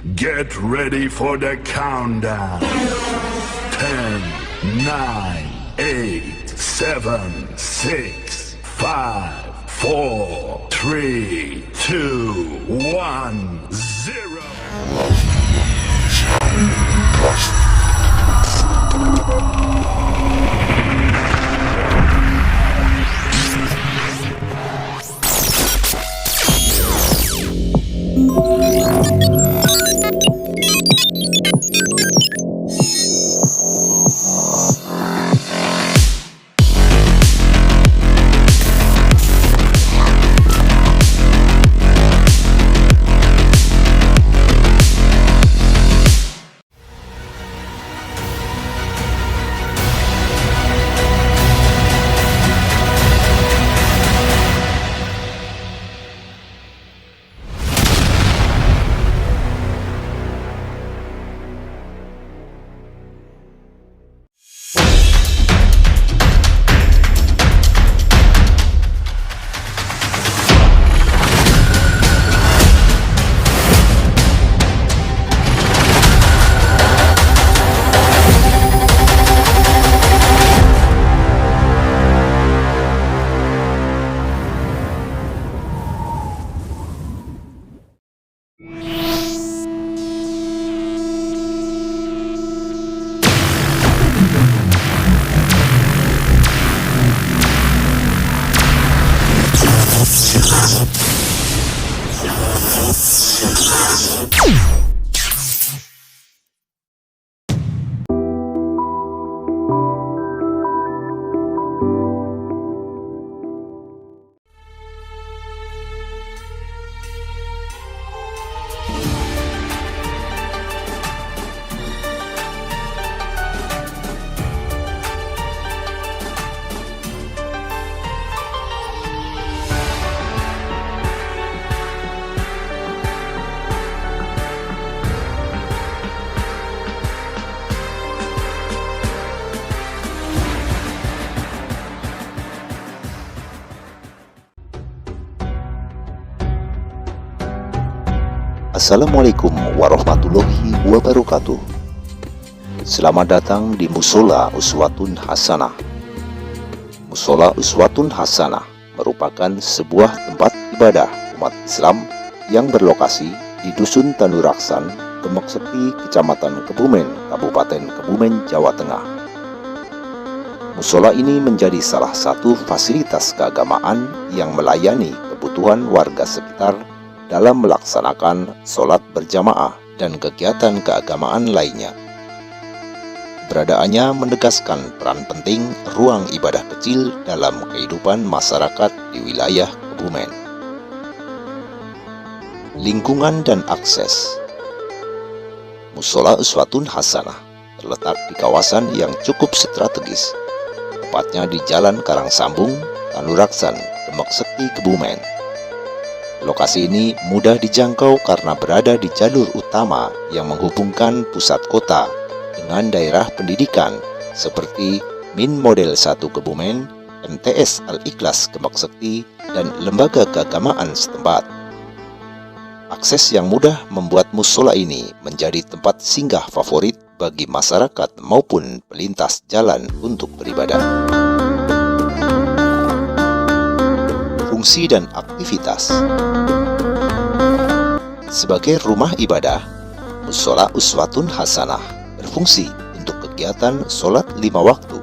Get ready for the countdown. 10, 9, 8, 7, 6, 5, 4, 3, 2, 1, 0. Assalamualaikum warahmatullahi wabarakatuh. Selamat datang di Musola Uswatun Hasanah. Musola Uswatun Hasanah merupakan sebuah tempat ibadah umat Islam yang berlokasi di Dusun Tanuraksan, Demak Sekti, Kecamatan Kebumen, Kabupaten Kebumen, Jawa Tengah. Musola ini menjadi salah satu fasilitas keagamaan yang melayani kebutuhan warga sekitar dalam melaksanakan sholat berjamaah dan kegiatan keagamaan lainnya. Keberadaannya menegaskan peran penting ruang ibadah kecil dalam kehidupan masyarakat di wilayah Kebumen. Lingkungan dan akses. Musola Uswatun Hasanah terletak di kawasan yang cukup strategis, tepatnya di Jalan Karangsambung, Tanuraksan, Demak Sekti, Kebumen. Lokasi ini mudah dijangkau karena berada di jalur utama yang menghubungkan pusat kota dengan daerah pendidikan seperti Min Model 1 Kebumen, MTS Al-Ikhlas Demak Sekti, dan lembaga keagamaan setempat. Akses yang mudah membuat musola ini menjadi tempat singgah favorit bagi masyarakat maupun pelintas jalan untuk beribadah. Fungsi dan aktivitas. Sebagai rumah ibadah, Musola Uswatun Hasanah berfungsi untuk kegiatan sholat 5 waktu,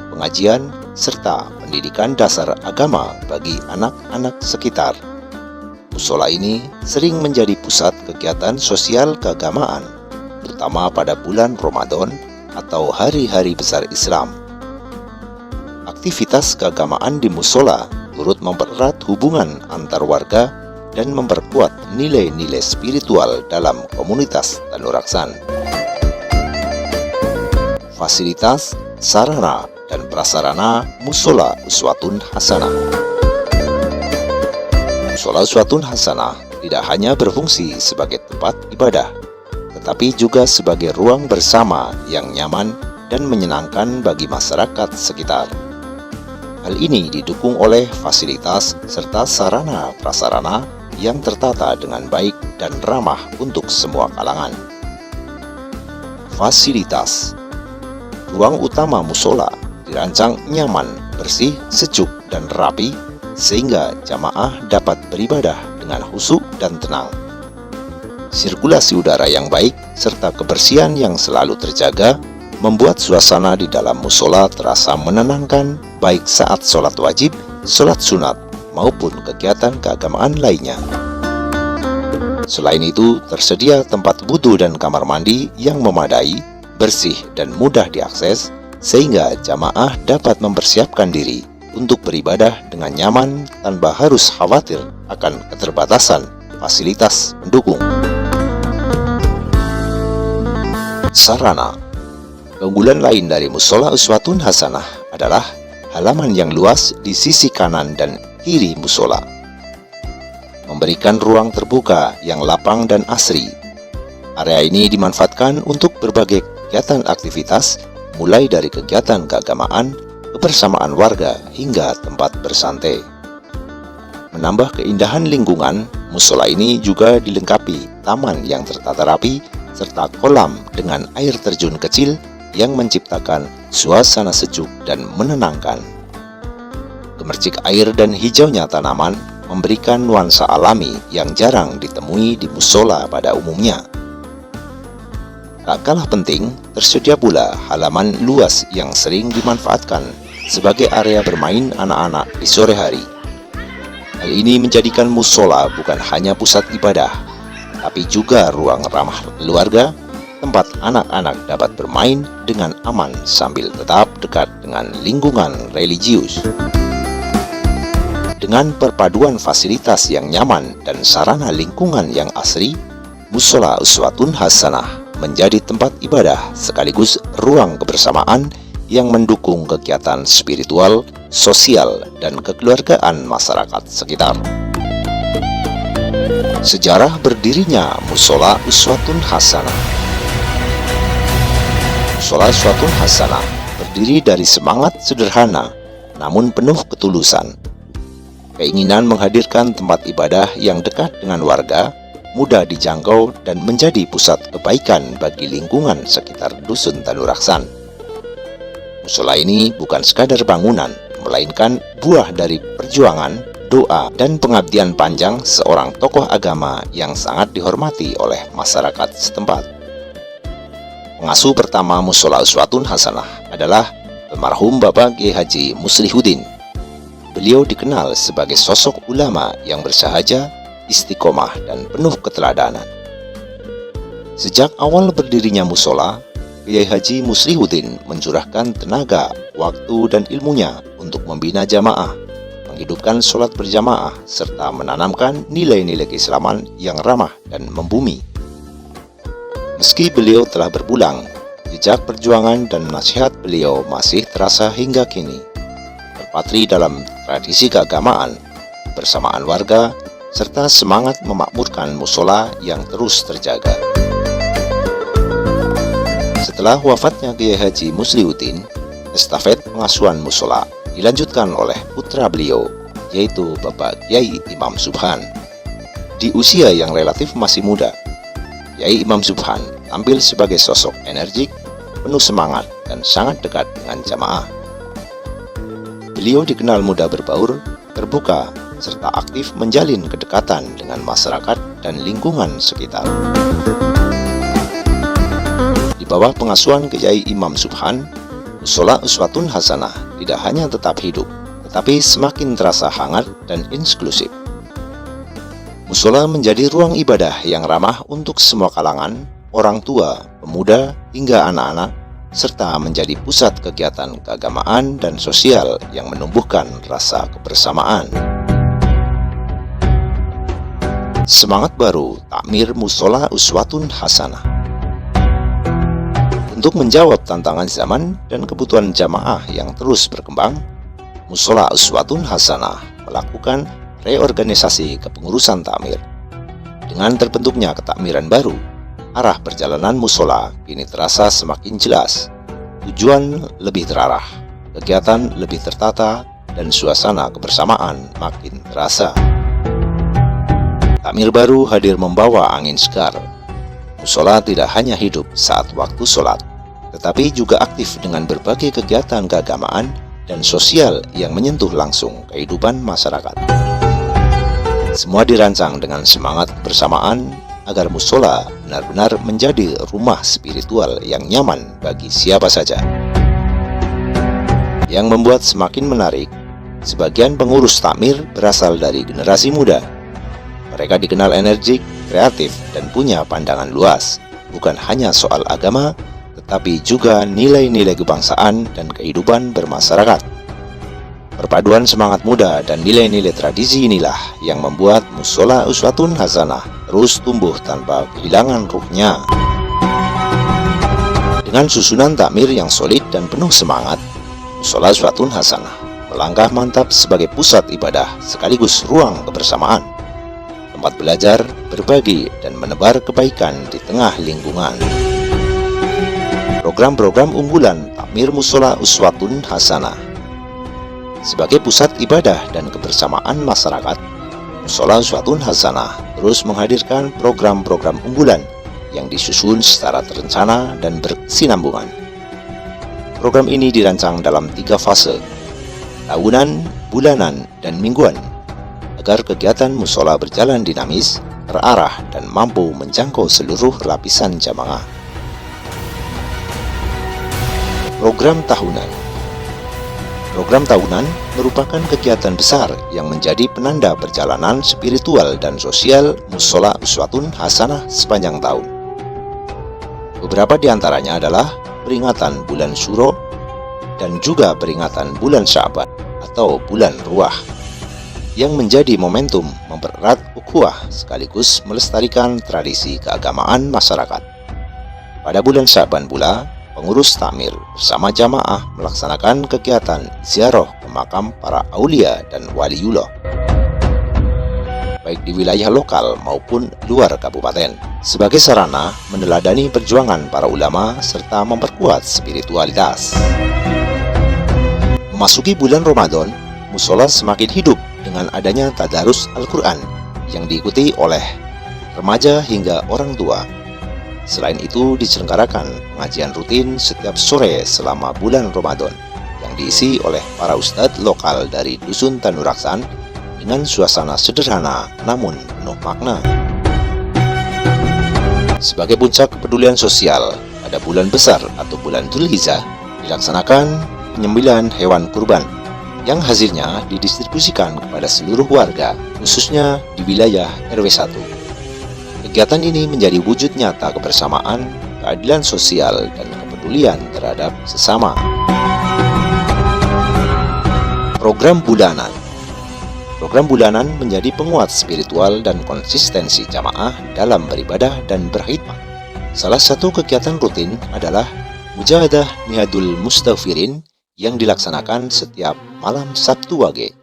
pengajian, serta pendidikan dasar agama bagi anak-anak sekitar. Musola ini sering menjadi pusat kegiatan sosial keagamaan, terutama pada bulan Ramadan atau hari-hari besar Islam. Aktivitas keagamaan di musola turut mempererat hubungan antar warga dan memperkuat nilai-nilai spiritual dalam komunitas Tanuraksan. Fasilitas, sarana, dan prasarana Musola Uswatun Hasanah. Musola Uswatun Hasanah tidak hanya berfungsi sebagai tempat ibadah, tetapi juga sebagai ruang bersama yang nyaman dan menyenangkan bagi masyarakat sekitar. Hal ini didukung oleh fasilitas serta sarana prasarana yang tertata dengan baik dan ramah untuk semua kalangan. Fasilitas. Ruang utama musola dirancang nyaman, bersih, sejuk, dan rapi sehingga jamaah dapat beribadah dengan khusyuk dan tenang. Sirkulasi udara yang baik serta kebersihan yang selalu terjaga membuat suasana di dalam musola terasa menenangkan baik saat sholat wajib, sholat sunat, maupun kegiatan keagamaan lainnya. Selain itu, tersedia tempat wudhu dan kamar mandi yang memadai, bersih, dan mudah diakses sehingga jamaah dapat mempersiapkan diri untuk beribadah dengan nyaman tanpa harus khawatir akan keterbatasan fasilitas pendukung. Sarana. Keunggulan lain dari Musola Uswatun Hasanah adalah halaman yang luas di sisi kanan dan kiri musola, memberikan ruang terbuka yang lapang dan asri. Area ini dimanfaatkan untuk berbagai kegiatan aktivitas, mulai dari kegiatan keagamaan, kebersamaan warga, hingga tempat bersantai. Menambah keindahan lingkungan, musola ini juga dilengkapi taman yang tertata rapi, serta kolam dengan air terjun kecil yang menciptakan suasana sejuk dan menenangkan. Gemercik air dan hijaunya tanaman memberikan nuansa alami yang jarang ditemui di musola pada umumnya. Tak kalah penting, tersedia pula halaman luas yang sering dimanfaatkan sebagai area bermain anak-anak di sore hari. Hal ini menjadikan musola bukan hanya pusat ibadah, tapi juga ruang ramah keluarga, tempat anak-anak dapat bermain dengan aman sambil tetap dekat dengan lingkungan religius. Dengan perpaduan fasilitas yang nyaman dan sarana lingkungan yang asri, Musola Uswatun Hasanah menjadi tempat ibadah sekaligus ruang kebersamaan yang mendukung kegiatan spiritual, sosial, dan kekeluargaan masyarakat sekitar. Sejarah berdirinya Musola Uswatun Hasanah. Musola Uswatun Hasanah berdiri dari semangat sederhana namun penuh ketulusan. Keinginan menghadirkan tempat ibadah yang dekat dengan warga, mudah dijangkau, dan menjadi pusat kebaikan bagi lingkungan sekitar Dusun Tanuraksan. Musola ini bukan sekadar bangunan, melainkan buah dari perjuangan, doa, dan pengabdian panjang seorang tokoh agama yang sangat dihormati oleh masyarakat setempat. Pengasuh pertama Musola Uswatun Hasanah adalah almarhum Bapak Kiai Haji Muslihuddin. Beliau dikenal sebagai sosok ulama yang bersahaja, istiqomah, dan penuh keteladanan. Sejak awal berdirinya musola, Kiai Haji Muslihuddin mencurahkan tenaga, waktu, dan ilmunya untuk membina jamaah, menghidupkan sholat berjamaah, serta menanamkan nilai-nilai keislaman yang ramah dan membumi. Meski beliau telah berpulang, jejak perjuangan dan nasihat beliau masih terasa hingga kini, terpatri dalam tradisi keagamaan, bersamaan warga, serta semangat memakmurkan musola yang terus terjaga. Setelah wafatnya Kiai Haji Muslihuddin, estafet pengasuhan musola dilanjutkan oleh putra beliau, yaitu Bapak Kiai Imam Subhan. Di usia yang relatif masih muda, Kiai Imam Subhan tampil sebagai sosok energik, penuh semangat, dan sangat dekat dengan jamaah. Beliau dikenal mudah berbaur, terbuka, serta aktif menjalin kedekatan dengan masyarakat dan lingkungan sekitar. Di bawah pengasuhan Kiai Imam Subhan, Musola Uswatun Hasanah tidak hanya tetap hidup, tetapi semakin terasa hangat dan inklusif. Musola menjadi ruang ibadah yang ramah untuk semua kalangan, orang tua, pemuda, hingga anak-anak, serta menjadi pusat kegiatan keagamaan dan sosial yang menumbuhkan rasa kebersamaan. Semangat baru takmir Musola Uswatun Hasanah. Untuk menjawab tantangan zaman dan kebutuhan jamaah yang terus berkembang, Musola Uswatun Hasanah melakukan reorganisasi kepengurusan takmir. Dengan terbentuknya ketakmiran baru, arah perjalanan musola kini terasa semakin jelas, tujuan lebih terarah, kegiatan lebih tertata, dan suasana kebersamaan makin terasa. Takmir baru hadir membawa angin segar. Musola tidak hanya hidup saat waktu sholat, tetapi juga aktif dengan berbagai kegiatan keagamaan dan sosial yang menyentuh langsung kehidupan masyarakat. Semua dirancang dengan semangat bersamaan agar musola benar-benar menjadi rumah spiritual yang nyaman bagi siapa saja. Yang membuat semakin menarik, sebagian pengurus takmir berasal dari generasi muda. Mereka dikenal energik, kreatif, dan punya pandangan luas, bukan hanya soal agama, tetapi juga nilai-nilai kebangsaan dan kehidupan bermasyarakat. Perpaduan semangat muda dan nilai-nilai tradisi inilah yang membuat Musola Uswatun Hasanah terus tumbuh tanpa kehilangan ruhnya. Dengan susunan takmir yang solid dan penuh semangat, Musola Uswatun Hasanah melangkah mantap sebagai pusat ibadah sekaligus ruang kebersamaan, tempat belajar, berbagi, dan menebar kebaikan di tengah lingkungan. Program-program unggulan Takmir Musola Uswatun Hasanah. Sebagai pusat ibadah dan kebersamaan masyarakat, Musola Uswatun Hasanah terus menghadirkan program-program unggulan yang disusun secara terencana dan berkesinambungan. Program ini dirancang dalam 3 fase, tahunan, bulanan, dan mingguan, agar kegiatan musola berjalan dinamis, terarah, dan mampu menjangkau seluruh lapisan jamaah. Program tahunan. Program tahunan merupakan kegiatan besar yang menjadi penanda perjalanan spiritual dan sosial Musola Uswatun Hasanah sepanjang tahun. Beberapa di antaranya adalah peringatan bulan Syuro dan juga peringatan bulan Sya'ban atau bulan Ruah, yang menjadi momentum mempererat ukhuwah sekaligus melestarikan tradisi keagamaan masyarakat. Pada bulan Sya'ban pula, pengurus takmir bersama jamaah melaksanakan kegiatan ziarah ke makam para aulia dan waliullah, baik di wilayah lokal maupun luar kabupaten, sebagai sarana meneladani perjuangan para ulama serta memperkuat spiritualitas. Memasuki bulan Ramadan, musola semakin hidup dengan adanya tadarus Al-Quran yang diikuti oleh remaja hingga orang tua. Selain itu, diselenggarakan pengajian rutin setiap sore selama bulan Ramadan yang diisi oleh para ustadz lokal dari Dusun Tanuraksan dengan suasana sederhana namun penuh makna. Sebagai puncak kepedulian sosial, pada bulan besar atau bulan Dzulhijjah dilaksanakan penyembelihan hewan kurban yang hasilnya didistribusikan kepada seluruh warga, khususnya di wilayah RW 1. Kegiatan ini menjadi wujud nyata kebersamaan, keadilan sosial, dan kepedulian terhadap sesama. Program bulanan. Program bulanan menjadi penguat spiritual dan konsistensi jamaah dalam beribadah dan berkhidmat. Salah satu kegiatan rutin adalah Mujahadah Mihadul Mustaghfirin yang dilaksanakan setiap malam Sabtu Wage,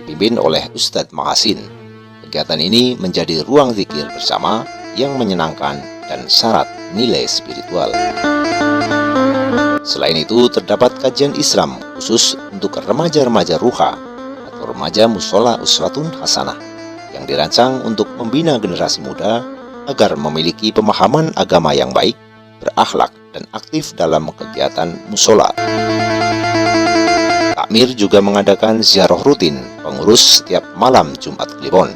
dipimpin oleh Ustadz Mahasin. Kegiatan ini menjadi ruang zikir bersama yang menyenangkan dan syarat nilai spiritual. Selain itu, terdapat kajian Islam khusus untuk remaja-remaja ruha atau remaja Musola Uswatun Hasanah yang dirancang untuk membina generasi muda agar memiliki pemahaman agama yang baik, berakhlak, dan aktif dalam kegiatan musola. Takmir juga mengadakan ziarah rutin pengurus setiap malam Jumat Kliwon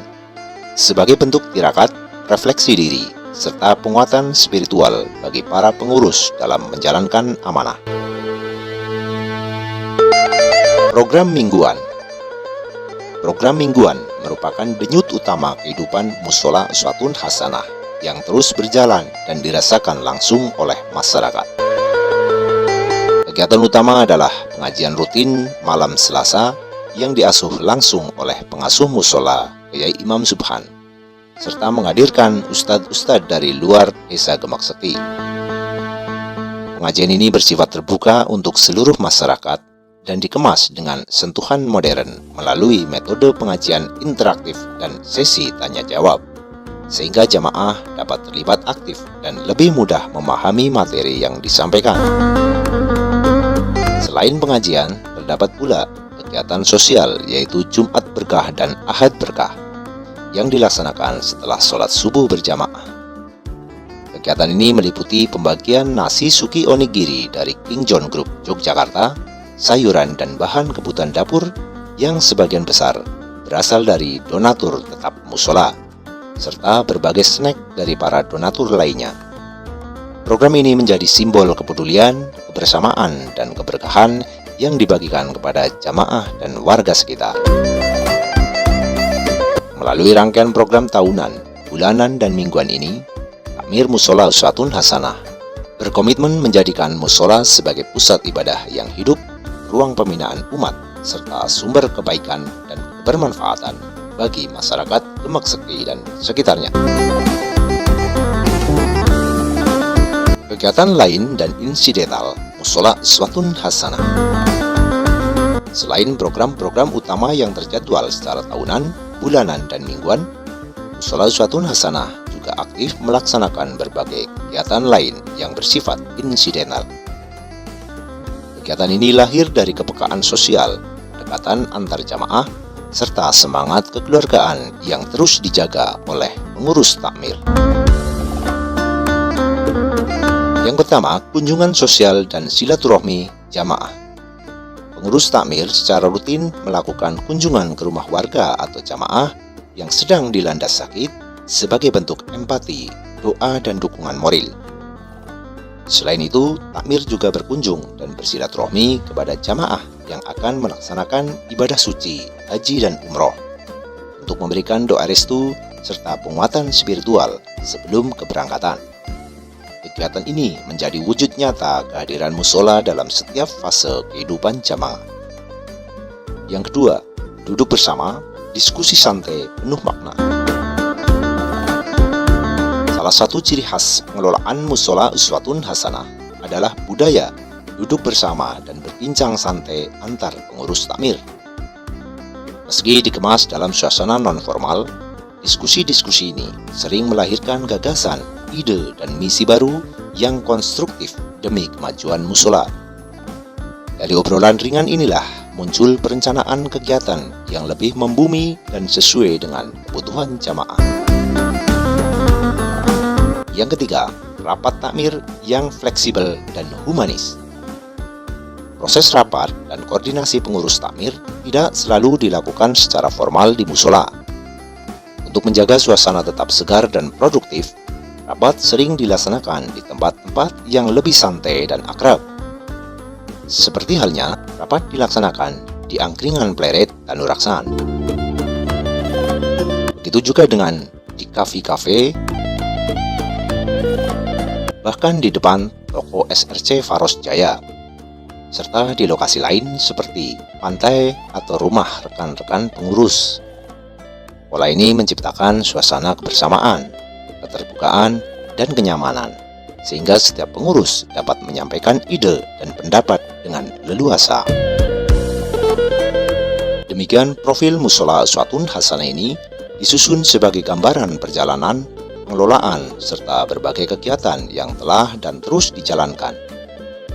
sebagai bentuk tirakat, refleksi diri, serta penguatan spiritual bagi para pengurus dalam menjalankan amanah. Program mingguan. Program mingguan merupakan denyut utama kehidupan Musola Uswatun Hasanah yang terus berjalan dan dirasakan langsung oleh masyarakat. Kegiatan utama adalah pengajian rutin malam Selasa yang diasuh langsung oleh pengasuh musola Kyai Imam Subhan, serta menghadirkan ustadz-ustadz dari luar Desa Gemak Sekti. Pengajian ini bersifat terbuka untuk seluruh masyarakat dan dikemas dengan sentuhan modern melalui metode pengajian interaktif dan sesi tanya-jawab, sehingga jamaah dapat terlibat aktif dan lebih mudah memahami materi yang disampaikan. Selain pengajian, terdapat pula kegiatan sosial yaitu Jumat Berkah dan Ahad Berkah yang dilaksanakan setelah sholat subuh berjamaah. Kegiatan ini meliputi pembagian nasi suki onigiri dari King John Group Yogyakarta, sayuran dan bahan kebutuhan dapur yang sebagian besar berasal dari donatur tetap musola, serta berbagai snack dari para donatur lainnya. Program ini menjadi simbol kepedulian, kebersamaan, dan keberkahan yang dibagikan kepada jamaah dan warga sekitar. Melalui rangkaian program tahunan, bulanan, dan mingguan ini, Takmir Musola Uswatun Hasanah berkomitmen menjadikan musola sebagai pusat ibadah yang hidup, ruang pembinaan umat, serta sumber kebaikan dan kebermanfaatan bagi masyarakat Demak Sekti dan sekitarnya. Kegiatan lain dan insidental Musola Uswatun Hasanah. Selain program-program utama yang terjadwal secara tahunan, bulanan, dan mingguan, Musola Uswatun Hasanah juga aktif melaksanakan berbagai kegiatan lain yang bersifat insidental. Kegiatan ini lahir dari kepekaan sosial, kedekatan antar jamaah, serta semangat kekeluargaan yang terus dijaga oleh pengurus takmir. Yang pertama, kunjungan sosial dan silaturahmi jamaah. Pengurus takmir secara rutin melakukan kunjungan ke rumah warga atau jamaah yang sedang dilanda sakit sebagai bentuk empati, doa, dan dukungan moral. Selain itu, takmir juga berkunjung dan bersilaturahmi kepada jamaah yang akan melaksanakan ibadah suci, haji, dan umroh untuk memberikan doa restu serta penguatan spiritual sebelum keberangkatan. Kegiatan ini menjadi wujud nyata kehadiran musola dalam setiap fase kehidupan jamaah. Yang kedua, duduk bersama, diskusi santai penuh makna. Salah satu ciri khas pengelolaan Musola Uswatun Hasanah adalah budaya duduk bersama dan berbincang santai antar pengurus takmir. Meski dikemas dalam suasana non-formal, diskusi-diskusi ini sering melahirkan gagasan, ide, dan misi baru yang konstruktif demi kemajuan musola. Dari obrolan ringan inilah muncul perencanaan kegiatan yang lebih membumi dan sesuai dengan kebutuhan jamaah. Yang ketiga, rapat takmir yang fleksibel dan humanis. Proses rapat dan koordinasi pengurus takmir tidak selalu dilakukan secara formal di musola. Untuk menjaga suasana tetap segar dan produktif, rapat sering dilaksanakan di tempat-tempat yang lebih santai dan akrab. Seperti halnya rapat dilaksanakan di angkringan Pleret Tanuraksan. Begitu juga dengan di kafe-kafe, bahkan di depan toko SRC Faros Jaya, serta di lokasi lain seperti pantai atau rumah rekan-rekan pengurus. Pola ini menciptakan suasana kebersamaan, keterbukaan, dan kenyamanan, sehingga setiap pengurus dapat menyampaikan ide dan pendapat dengan leluasa. Demikian profil Musola Uswatun Hasanah ini disusun sebagai gambaran perjalanan, pengelolaan, serta berbagai kegiatan yang telah dan terus dijalankan.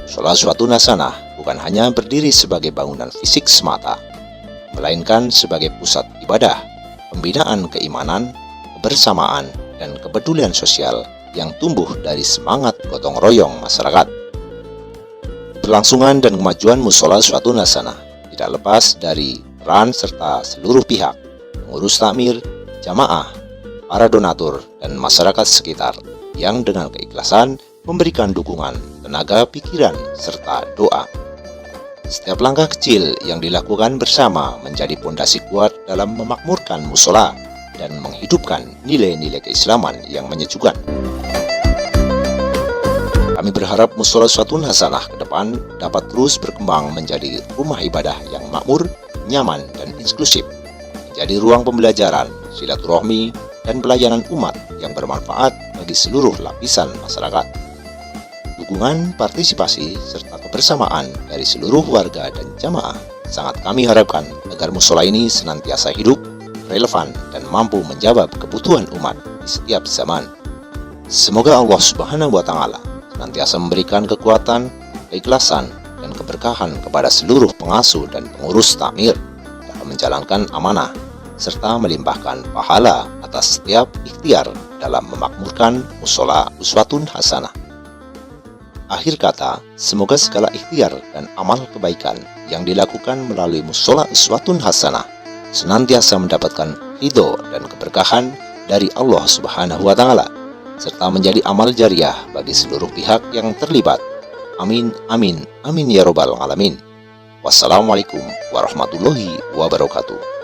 Musola Uswatun Hasanah bukan hanya berdiri sebagai bangunan fisik semata, melainkan sebagai pusat ibadah, pembinaan keimanan, kebersamaan, dan kepedulian sosial yang tumbuh dari semangat gotong royong masyarakat. Berlangsungan dan kemajuan Musola Uswatun Hasanah tidak lepas dari peran serta seluruh pihak, pengurus takmir, jamaah, para donatur, dan masyarakat sekitar yang dengan keikhlasan memberikan dukungan, tenaga pikiran, serta doa. Setiap langkah kecil yang dilakukan bersama menjadi pondasi kuat dalam memakmurkan musola dan menghidupkan nilai-nilai keislaman yang menyejukkan. Kami berharap Musola Uswatun Hasanah ke depan dapat terus berkembang menjadi rumah ibadah yang makmur, nyaman, dan inklusif, menjadi ruang pembelajaran, silaturahmi, dan pelayanan umat yang bermanfaat bagi seluruh lapisan masyarakat. Dukungan, partisipasi, serta kebersamaan dari seluruh warga dan jamaah sangat kami harapkan agar musola ini senantiasa hidup, relevan, dan mampu menjawab kebutuhan umat di setiap zaman. Semoga Allah Subhanahu wa Ta'ala senantiasa memberikan kekuatan, keikhlasan, dan keberkahan kepada seluruh pengasuh dan pengurus takmir dalam menjalankan amanah, serta melimpahkan pahala atas setiap ikhtiar dalam memakmurkan musola Uswatun Hasanah. Akhir kata, semoga segala ikhtiar dan amal kebaikan yang dilakukan melalui musola Uswatun Hasanah senantiasa mendapatkan ridho dan keberkahan dari Allah Subhanahu wa Ta'ala, serta menjadi amal jariah bagi seluruh pihak yang terlibat. Amin, amin, amin ya robbal alamin. Wassalamualaikum warahmatullahi wabarakatuh.